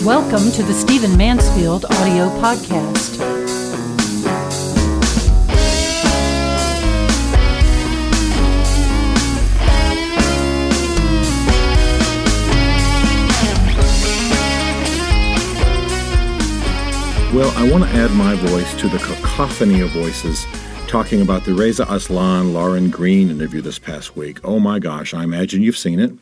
Welcome to the Stephen Mansfield audio podcast. Well, I want to add my voice to the cacophony of voices talking about the Reza Aslan, Lauren Green interview this past week. Oh my gosh, I imagine you've seen it.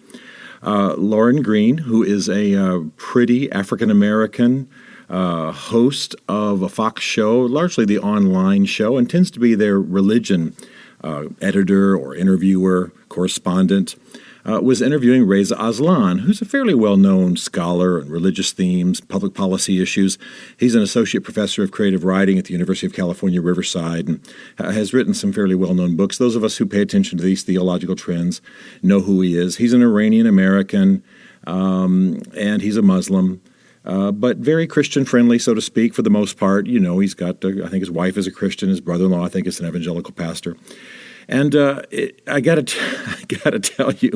Lauren Green, who is a pretty African-American host of a Fox show, largely the online show, and tends to be their religion editor or interviewer, correspondent, was interviewing Reza Aslan, who's a fairly well-known scholar on religious themes, public policy issues. He's an associate professor of creative writing at the University of California, Riverside, and has written some fairly well-known books. Those of us who pay attention to these theological trends know who he is. He's an Iranian-American, and he's a Muslim, but very Christian-friendly, so to speak, for the most part. You know, he's got, I think his wife is a Christian, his brother-in-law, I think, is an evangelical pastor. And I gotta tell you,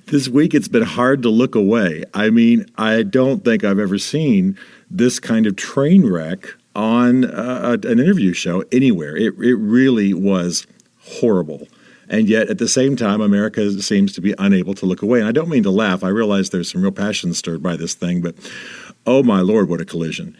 this week it's been hard to look away. I mean, I don't think I've ever seen this kind of train wreck on an interview show anywhere. It really was horrible. And yet, at the same time, America seems to be unable to look away. And I don't mean to laugh. I realize there's some real passion stirred by this thing, but oh my Lord, what a collision.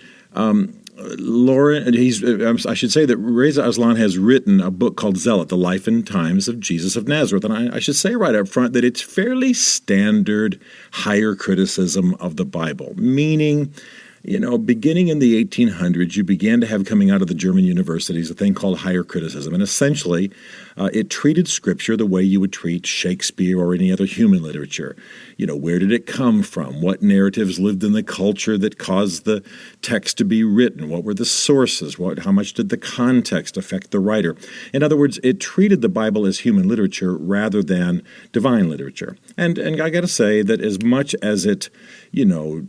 Lauren, I should say that Reza Aslan has written a book called Zealot, The Life and Times of Jesus of Nazareth. And I should say right up front that it's fairly standard higher criticism of the Bible, meaning, you know, beginning in the 1800s, you began to have coming out of the German universities a thing called higher criticism. And essentially, it treated Scripture the way you would treat Shakespeare or any other human literature. You know, where did it come from? What narratives lived in the culture that caused the text to be written? What were the sources? How much did the context affect the writer? In other words, it treated the Bible as human literature rather than divine literature. And I got to say that as much as it, you know,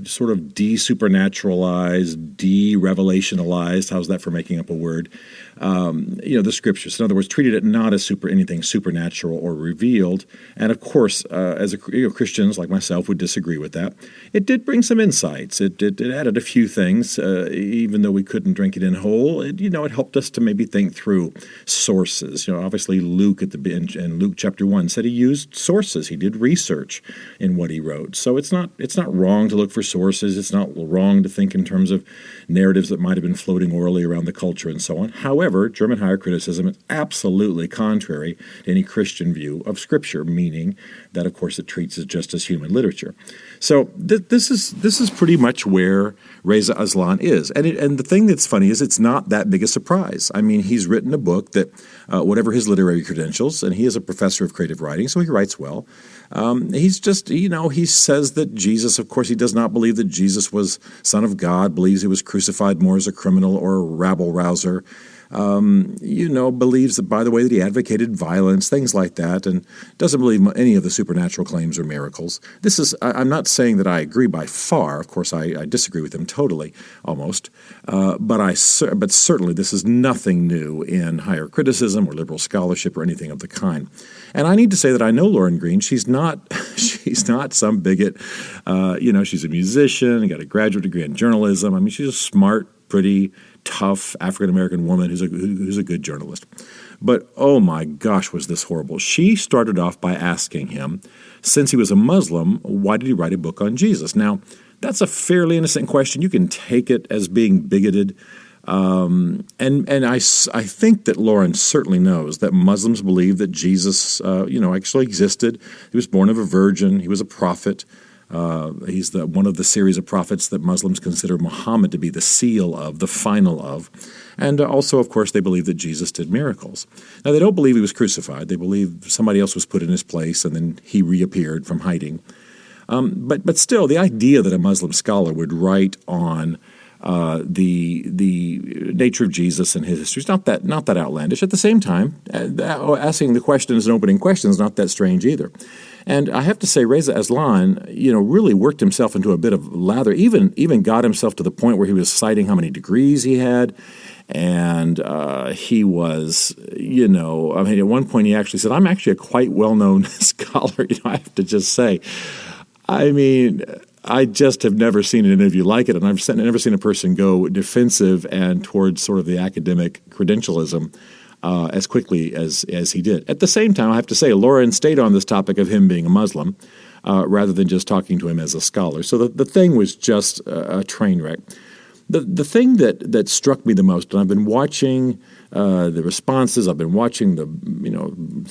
sort of de-supernaturalized, de-revelationalized, how's that for making up a word, you know, the Scriptures. In other words, treated it not as anything supernatural or revealed. And of course, as Christians like myself would disagree with that. It did bring some insights. It added a few things, even though we couldn't drink it in whole. It helped us to maybe think through sources. You know, obviously Luke in Luke chapter 1 said he used sources. He did research in what he wrote. So it's not wrong to look for sources. It's not wrong to think in terms of narratives that might have been floating orally around the culture and so on. However, German higher criticism is absolutely contrary to any Christian view of Scripture, meaning that, of course, it treats it just as human literature. So this is pretty much where Reza Aslan is. And the thing that's funny is it's not that big a surprise. I mean, he's written a book that, whatever his literary credentials, and he is a professor of creative writing, so he writes well. He's just, he says that Jesus, of course, he does not believe that Jesus was Son of God, believes he was crucified more as a criminal or a rabble-rouser, believes that, by the way, that he advocated violence, things like that, and doesn't believe any of the supernatural claims or miracles. I'm not saying that I agree by far. Of course, I disagree with him totally, almost. But certainly this is nothing new in higher criticism or liberal scholarship or anything of the kind. And I need to say that I know Lauren Green. She's not some bigot. She's a musician, got a graduate degree in journalism. I mean, she's a smart, pretty, tough African-American woman who's a good journalist. But oh my gosh, was this horrible. She started off by asking him, since he was a Muslim, why did he write a book on Jesus? Now, that's a fairly innocent question. You can take it as being bigoted. And I think that Lauren certainly knows that Muslims believe that Jesus, actually existed. He was born of a virgin. He was a prophet. He's one of the series of prophets that Muslims consider Muhammad to be the seal of, the final of. And also, of course, they believe that Jesus did miracles. Now, they don't believe he was crucified. They believe somebody else was put in his place and then he reappeared from hiding. But still, the idea that a Muslim scholar would write on the nature of Jesus and his history is not that outlandish. At the same time, asking the question as an opening question is not that strange either. And I have to say, Reza Aslan, really worked himself into a bit of lather, even got himself to the point where he was citing how many degrees he had. And he was, at one point he actually said, I'm actually a quite well-known scholar, I have to just say. I mean, I just have never seen an interview like it, and I've never seen a person go defensive and towards sort of the academic credentialism as quickly as he did. At the same time, I have to say, Lauren stayed on this topic of him being a Muslim rather than just talking to him as a scholar. So the thing was just a train wreck. The thing that struck me the most, and I've been watching the responses, I've been watching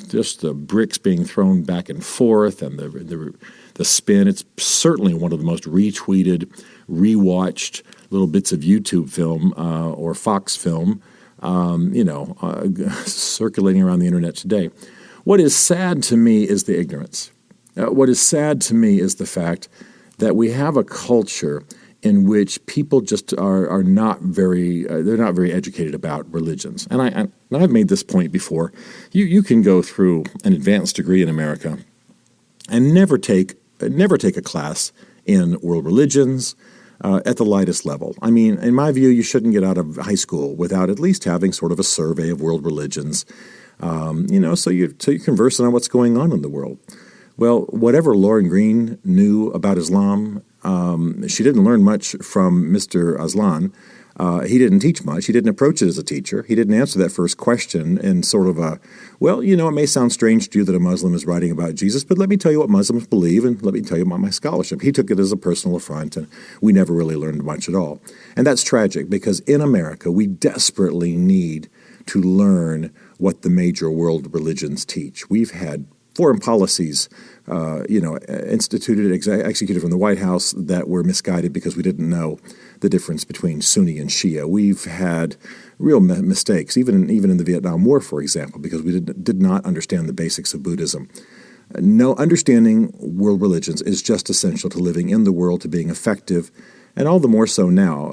just the bricks being thrown back and forth and the spin. It's certainly one of the most retweeted, rewatched little bits of YouTube film or Fox film, circulating around the internet today. What is sad to me is the ignorance. What is sad to me is the fact that we have a culture in which people just are not very they're not very educated about religions. And I've made this point before. You can go through an advanced degree in America and never take a class in world religions at the lightest level. I mean, in my view, you shouldn't get out of high school without at least having sort of a survey of world religions, so you're conversing on what's going on in the world. Well, whatever Lauren Green knew about Islam, she didn't learn much from Mr. Aslan. He didn't teach much. He didn't approach it as a teacher. He didn't answer that first question in sort of it may sound strange to you that a Muslim is writing about Jesus, but let me tell you what Muslims believe, and let me tell you about my scholarship. He took it as a personal affront, and we never really learned much at all. And that's tragic, because in America, we desperately need to learn what the major world religions teach. We've had foreign policies, executed from the White House that were misguided because we didn't know the difference between Sunni and Shia. We've had real mistakes, even in the Vietnam War, for example, because we did not understand the basics of Buddhism. No, understanding world religions is just essential to living in the world, to being effective, and all the more so now,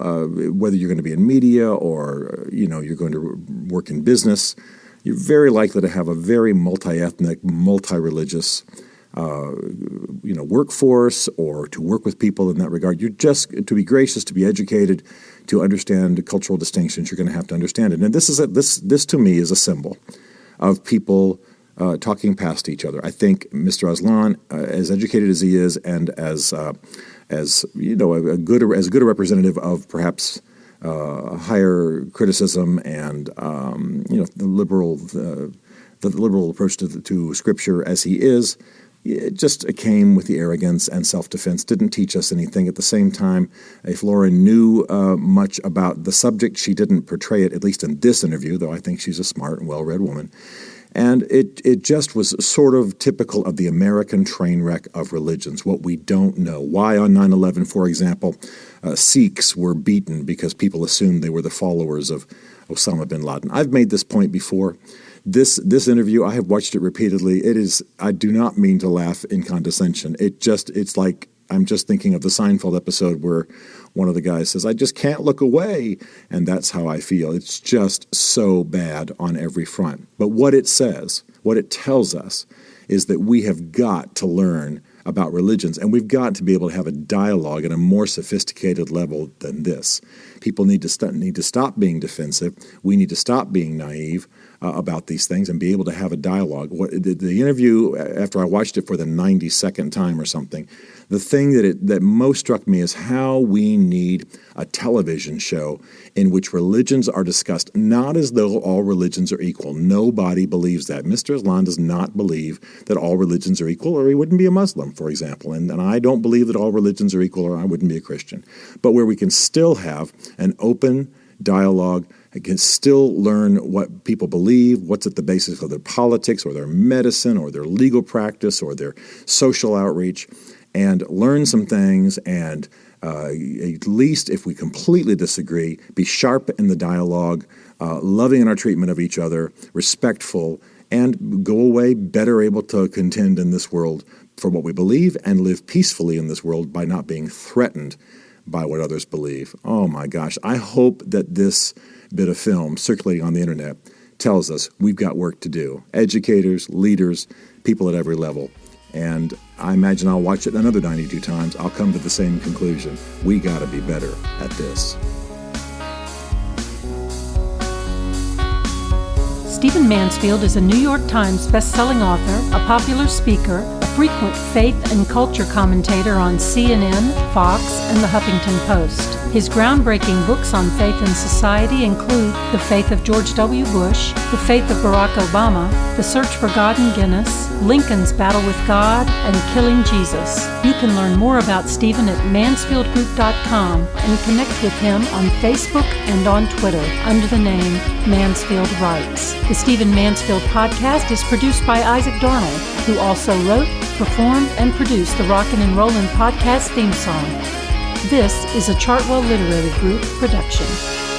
whether you're going to be in media or you're going to work in business. You're very likely to have a very multi-ethnic, multi-religious, workforce, or to work with people in that regard. You're just, to be gracious, to be educated, to understand cultural distinctions, you're going to have to understand it. And this to me is a symbol of people talking past each other. I think Mr. Aslan, as educated as he is, and as good a representative of perhaps higher criticism and the liberal approach to Scripture as he is, it just came with the arrogance and self-defense. Didn't teach us anything. At the same time, if Lauren knew much about the subject, she didn't portray it, at least in this interview, though I think she's a smart and well-read woman. And it just was sort of typical of the American train wreck of religions, what we don't know. Why on 9/11, for example, Sikhs were beaten because people assumed they were the followers of Osama bin Laden. I've made this point before. This interview, I have watched it repeatedly. I do not mean to laugh in condescension. It's like I'm just thinking of the Seinfeld episode where one of the guys says, "I just can't look away." And that's how I feel. It's just so bad on every front. But what it says, what it tells us, is that we have got to learn about religions, and we've got to be able to have a dialogue at a more sophisticated level than this. People need to stop being defensive. We need to stop being naive about these things and be able to have a dialogue. The interview, after I watched it for the 92nd time or something, the thing that most struck me is how we need a television show in which religions are discussed not as though all religions are equal. Nobody believes that. Mr. Aslan does not believe that all religions are equal, or he wouldn't be a Muslim, for example. And I don't believe that all religions are equal, or I wouldn't be a Christian. But where we can still have an open dialogue, I can still learn what people believe, what's at the basis of their politics or their medicine or their legal practice or their social outreach, and learn some things, and at least if we completely disagree, be sharp in the dialogue, loving in our treatment of each other, respectful, and go away better able to contend in this world for what we believe and live peacefully in this world by not being threatened by what others believe. Oh my gosh, I hope that this bit of film circulating on the internet tells us we've got work to do. Educators, leaders, people at every level. And I imagine I'll watch it another 92 times. I'll come to the same conclusion. We got to be better at this. Stephen Mansfield is a New York Times best-selling author, a popular speaker, a frequent faith and culture commentator on CNN, Fox, and the Huffington Post. His groundbreaking books on faith and society include The Faith of George W. Bush, The Faith of Barack Obama, The Search for God in Guinness, Lincoln's Battle with God, and Killing Jesus. You can learn more about Stephen at mansfieldgroup.com and connect with him on Facebook and on Twitter under the name Mansfield Writes. The Stephen Mansfield podcast is produced by Isaac Darnold, who also wrote, performed, and produced the Rockin' and Rollin' podcast theme song. This is a Chartwell Literary Group production.